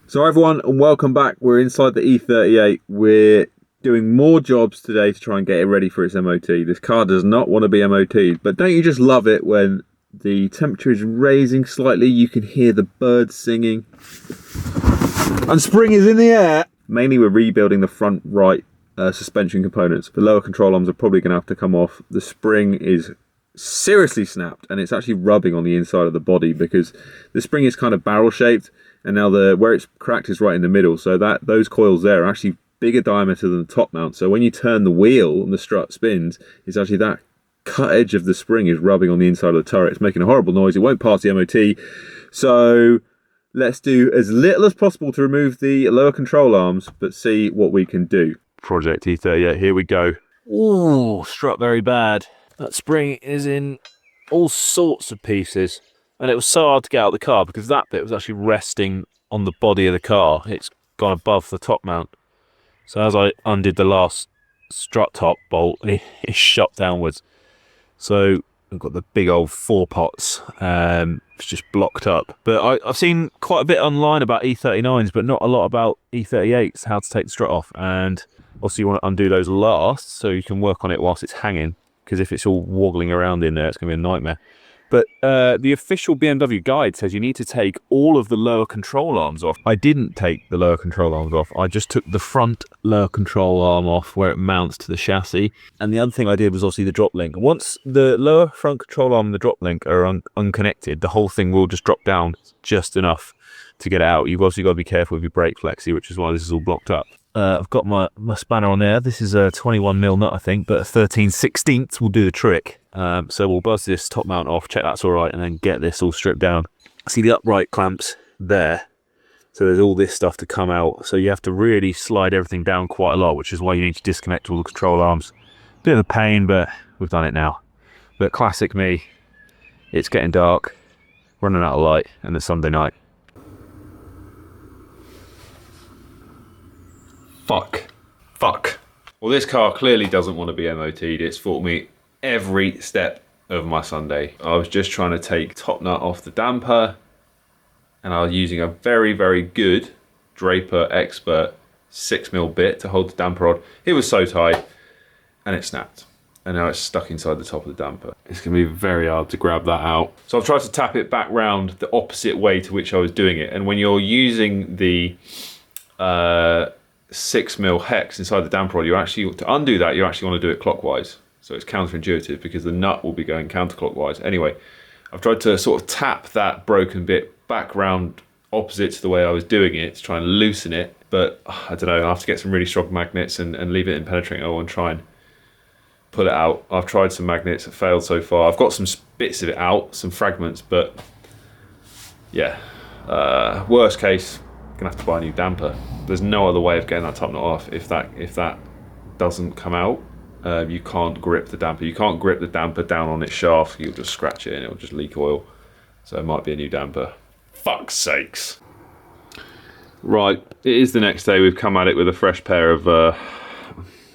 So everyone, and welcome back. We're inside the E38. We're doing more jobs today to try and get it ready for its MOT. This car does not want to be MOT'd, but don't you just love it when the temperature is raising slightly, you can hear the birds singing, and spring is in the air. Mainly we're rebuilding the front right suspension components. The lower control arms are probably going to have to come off. The spring is seriously snapped, and it's actually rubbing on the inside of the body because the spring is kind of barrel shaped, and now where it's cracked is right in the middle, so that those coils there are actually bigger diameter than the top mount. So when you turn the wheel and the strut spins, it's actually that cut edge of the spring is rubbing on the inside of the turret. It's making a horrible noise. It won't pass the MOT. So let's do as little as possible to remove the lower control arms, but see what we can do. Project E38, here we go. Ooh, strut very bad. That spring is in all sorts of pieces. And it was so hard to get out of the car because that bit was actually resting on the body of the car. It's gone above the top mount. So as I undid the last strut top bolt, it shot downwards. So I've got the big old four pots. It's just blocked up. But I've seen quite a bit online about E39s, but not a lot about E38s, how to take the strut off. And also you want to undo those last so you can work on it whilst it's hanging. Because if it's all woggling around in there, it's going to be a nightmare. But the official BMW guide says you need to take all of the lower control arms off. I didn't take the lower control arms off. I just took the front lower control arm off where it mounts to the chassis. And the other thing I did was obviously the drop link. Once the lower front control arm and the drop link are unconnected, the whole thing will just drop down just enough to get out. You've also got to be careful with your brake flexi, which is why this is all blocked up. I've got my spanner on there. This is a 21mm nut, I think, but a 13/16 will do the trick. So we'll buzz this top mount off, check that's all right, and then get this all stripped down. See the upright clamps there? So there's all this stuff to come out. So you have to really slide everything down quite a lot, which is why you need to disconnect all the control arms. Bit of a pain, but we've done it now. But classic me, it's getting dark, running out of light, and it's Sunday night. Fuck. Well, this car clearly doesn't want to be MOT'd. It's fought me every step of my Sunday. I was just trying to take top nut off the damper, and I was using a very, very good Draper Expert 6mm bit to hold the damper rod. It was so tight, and it snapped. And now it's stuck inside the top of the damper. It's going to be very hard to grab that out. So I've tried to tap it back round the opposite way to which I was doing it. And when you're using the 6mm hex inside the damper rod, to undo that, you actually want to do it clockwise. So it's counterintuitive because the nut will be going counterclockwise. Anyway, I've tried to sort of tap that broken bit back round opposite to the way I was doing it to try and loosen it. But I don't know, I have to get some really strong magnets and leave it in penetrating oil and try and pull it out. I've tried some magnets, it failed so far. I've got some bits of it out, some fragments, but yeah, worst case, gonna have to buy a new damper. There's no other way of getting that top knot off. If that doesn't come out, you can't grip the damper. You can't grip the damper down on its shaft. You'll just scratch it and it'll just leak oil. So it might be a new damper. Fuck's sakes. Right, it is the next day. We've come at it with a fresh pair of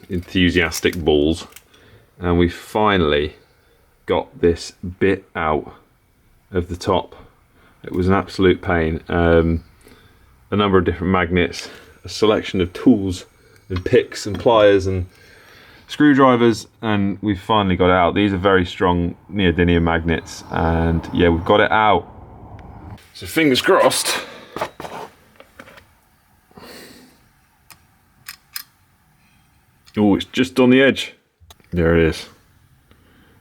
enthusiastic balls, and we finally got this bit out of the top. It was an absolute pain. A number of different magnets, a selection of tools and picks and pliers and screwdrivers, and we've finally got it out. These are very strong neodymium magnets, and yeah, we've got it out. So fingers crossed. Oh, it's just on the edge. There it is.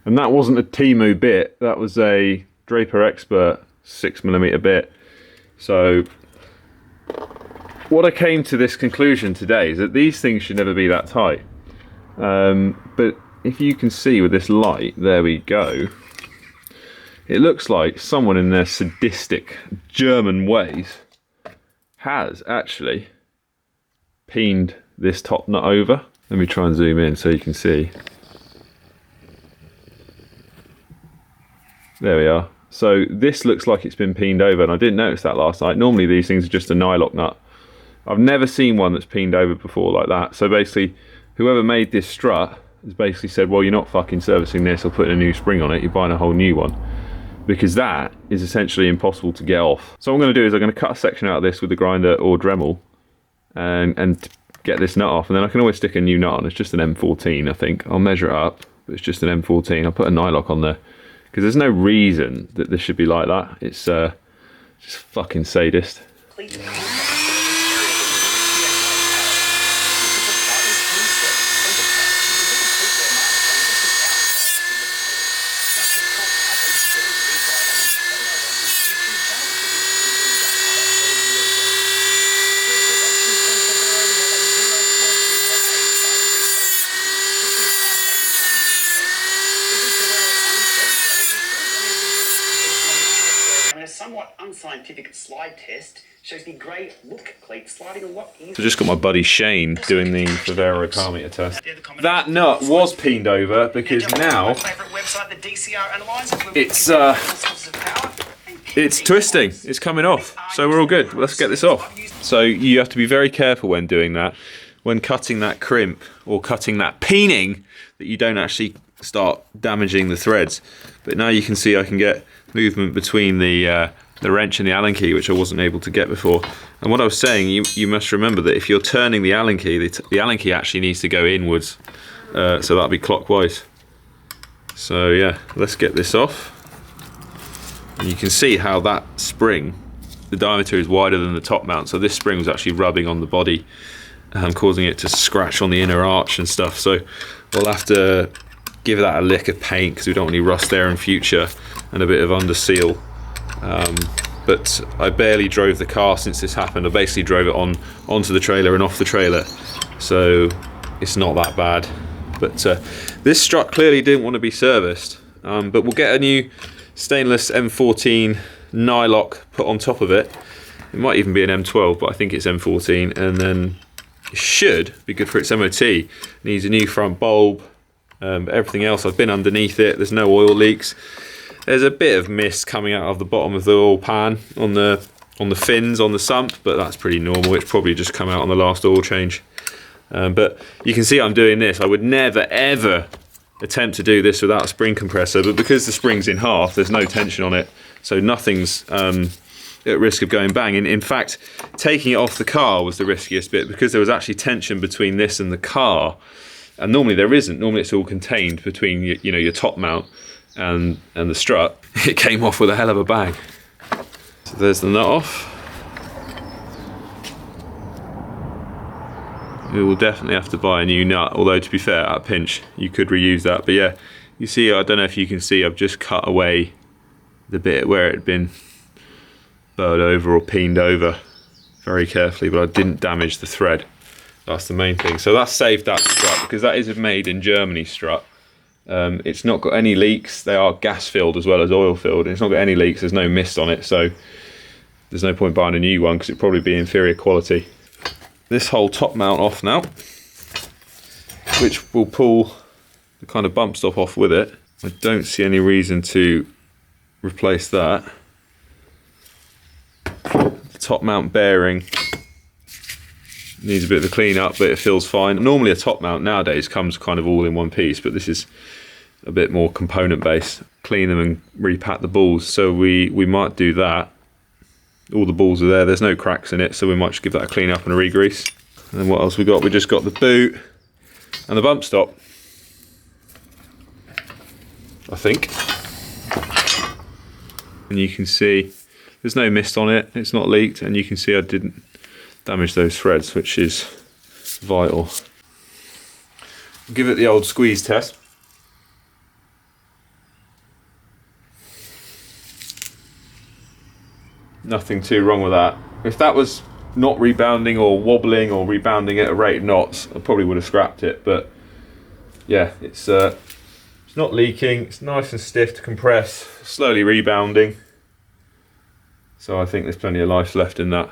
And that wasn't a Temu bit, that was a Draper Expert 6mm bit. So what I came to this conclusion today is that these things should never be that tight. But if you can see with this light, there we go. It looks like someone in their sadistic German ways has actually peened this top nut over. Let me try and zoom in so you can see. There we are. So this looks like it's been peened over, and I didn't notice that last night. Normally these things are just a nylock nut. I've never seen one that's peened over before like that. So basically, whoever made this strut has basically said, well, you're not fucking servicing this or putting a new spring on it, you're buying a whole new one. because that is essentially impossible to get off. So what I'm going to do is I'm going to cut a section out of this with the grinder or Dremel and get this nut off, and then I can always stick a new nut on. It's just an M14, I think. I'll measure it up, but it's just an M14. I'll put a nylock on there because there's no reason that this should be like that. It's just fucking sadist. Somewhat unscientific slide test shows the grey look cleat sliding a lot easier. So just got my buddy Shane doing the Vivero car meter test. That nut was peened over because now it's twisting. It's coming off. So we're all good. Let's get this off. So you have to be very careful when doing that, when cutting that crimp or cutting that peening, that you don't actually start damaging the threads. But now you can see I can get movement between the wrench and the Allen key, which I wasn't able to get before. And what I was saying, you must remember that if you're turning the Allen key, the Allen key actually needs to go inwards, so that'll be clockwise. So yeah, let's get this off. And you can see how that spring, the diameter is wider than the top mount, so this spring was actually rubbing on the body, causing it to scratch on the inner arch and stuff. So we'll have to give that a lick of paint because we don't want any rust there in future, and a bit of under seal. But I barely drove the car since this happened. I basically drove it onto the trailer and off the trailer, so it's not that bad. But this strut clearly didn't want to be serviced, but we'll get a new stainless M14 nylock put on top of it. It might even be an M12, but I think it's M14, and then it should be good for its MOT. It needs a new front bulb. But everything else, I've been underneath it. There's no oil leaks. There's a bit of mist coming out of the bottom of the oil pan on the fins on the sump, but that's pretty normal. It's probably just come out on the last oil change. But you can see I'm doing this. I would never ever attempt to do this without a spring compressor, but because the spring's in half, there's no tension on it, so nothing's at risk of going bang. In fact, taking it off the car was the riskiest bit because there was actually tension between this and the car. And normally there isn't. Normally it's all contained between your top mount and the strut. It came off with a hell of a bang. So there's the nut off. We will definitely have to buy a new nut, although to be fair, at a pinch you could reuse that. But yeah, you see, I don't know if you can see, I've just cut away the bit where it had been burred over or peened over very carefully, but I didn't damage the thread. That's the main thing. So that's saved that strut, because that is a made in Germany strut. It's not got any leaks. They are gas filled as well as oil filled. It's not got any leaks. There's no mist on it, so there's no point buying a new one because it'd probably be inferior quality. This whole top mount off now, which will pull the kind of bump stop off with it. I don't see any reason to replace that. The top mount bearing needs a bit of a clean up, but it feels fine. Normally a top mount nowadays comes kind of all in one piece, but this is a bit more component based. Clean them and repat the balls, so we might do that. All the balls are there, there's no cracks in it, so we might just give that a clean up and a re-grease. And then what else we got? We just got the boot and the bump stop, I think. And you can see there's no mist on it, it's not leaked, and you can see I didn't damage those threads, which is vital. I'll give it the old squeeze test. Nothing too wrong with that. If that was not rebounding or wobbling or rebounding at a rate of knots, I probably would have scrapped it, but yeah, it's not leaking, it's nice and stiff to compress, slowly rebounding, so I think there's plenty of life left in that.